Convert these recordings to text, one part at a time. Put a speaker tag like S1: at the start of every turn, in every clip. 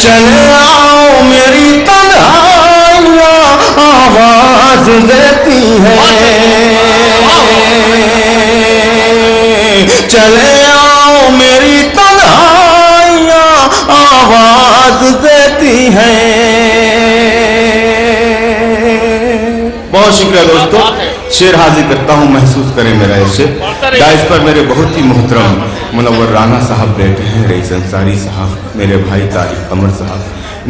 S1: چلے آؤ میری تنہائیاں آواز دیتی ہیں، چلے آؤ میری تنہائیاں آواز دیتی ہیں۔ بہت شکریہ دوستو، شعر حاضر کرتا ہوں، محسوس کریں میرا یہ شعر۔ ڈائز پر میرے بہت ہی محترم منور رانا صاحب بیٹھے ہیں، رئیس انصاری صاحب، میرے بھائی طارق قمر صاحب،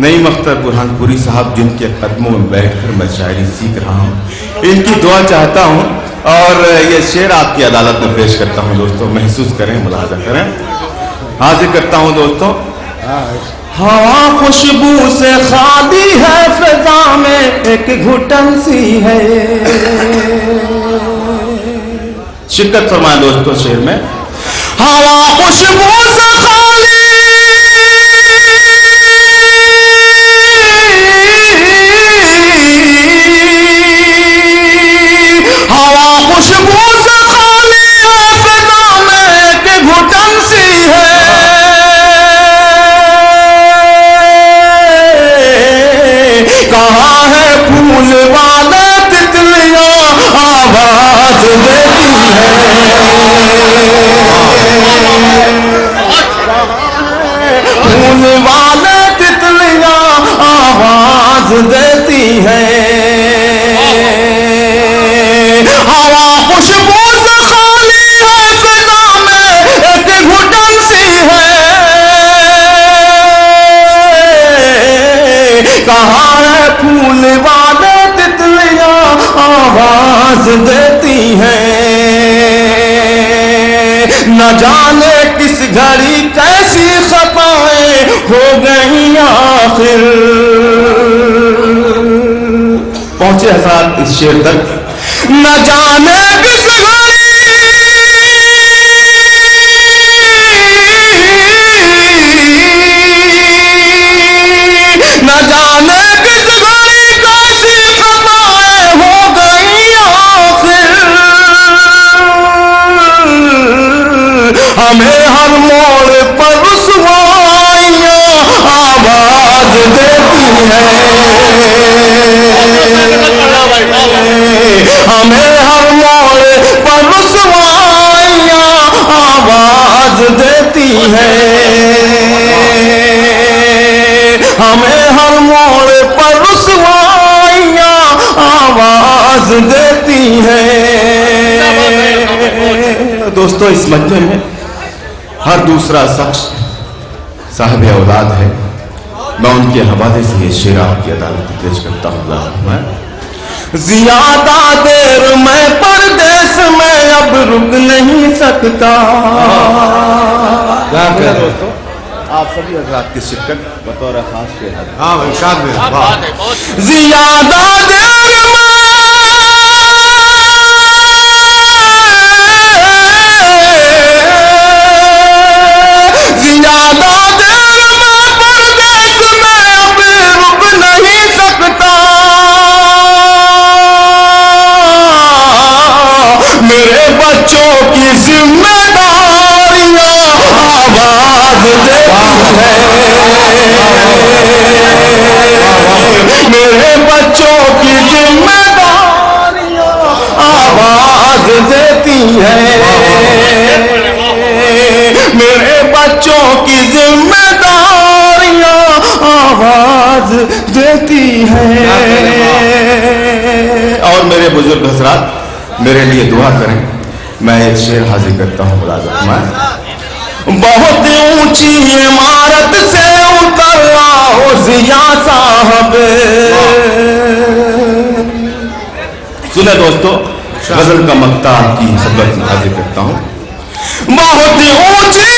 S1: نعیم اختر برہان پوری صاحب، جن کے قدموں میں بیٹھ کر میں شاعری سیکھ رہا ہوں، ان کی دعا چاہتا ہوں اور یہ شعر آپ کی عدالت میں پیش کرتا ہوں دوستو، محسوس کریں، ملاحظہ کریں۔ حاضر کرتا ہوں دوستو۔ ہوا خوشبو سے خالی ہے، فضا میں ایک گھٹن سی ہے، شرکت فرمائیں دوستو شعر میں۔ ہوا خوشبو سے خالی، ہوا خوشبو سے خالی ہے، فضا میں ایک گھٹن سی ہے، کہاں ہے پھول والے تتلیاں آواز دیتی پھول والے تتلیاں آواز دیتی ہیں، ہوا خوشبو سے خالی ہے، فضا میں ایک گھٹن سی ہے، کہاں ہے پھول والے تتلیاں آواز دیتی ہیں، نہ جانے کس گھڑی کیسی خطائیں ہو گئیں آخر۔ پہنچے حضرات اس شعر تک۔ نہ جانے کس گھڑی، نہ جانے کس گھڑی کیسی خطائیں ہو گئی آخر، ہمیں ہر موڑ پر رسوائیاں آواز دیتی ہیں، ہمیں ہر موڑ پر رسوائیاں آواز دیتی ہیں، ہمیں ہر موڑ پر رسوائیاں آواز دیتی ہیں۔ دوستو اس مجمع میں ہر دوسرا شخص صاحب اولاد ہے، میں ان کے حوالے سے یہ شعر آپ کی عدالت میں پیش کرتا ہوں۔ زیادہ دیر میں پردیس میں اب رک نہیں سکتا، آپ سبھی حضرات کی شرکت بطور خاص کے حضرات۔
S2: ہاں ارشاد میں
S1: زیادہ دیر میں میرے بچوں کی ذمہ داریاں آواز دیتی ہیں، میرے بچوں کی ذمہ داریاں آواز دیتی ہیں، میرے بچوں کی ذمہ داریاں آواز دیتی ہیں۔ اور میرے بزرگ حضرات میرے لیے دعا کریں، میں ایک شعر حاضر کرتا ہوں ملازم میں۔ بہت اونچی عمارت سے اتر آؤ ضیا صاحب، سنیں دوستو غزل کا مقطع آپ کی خدمت میں حاضر کرتا ہوں۔ بہت اونچی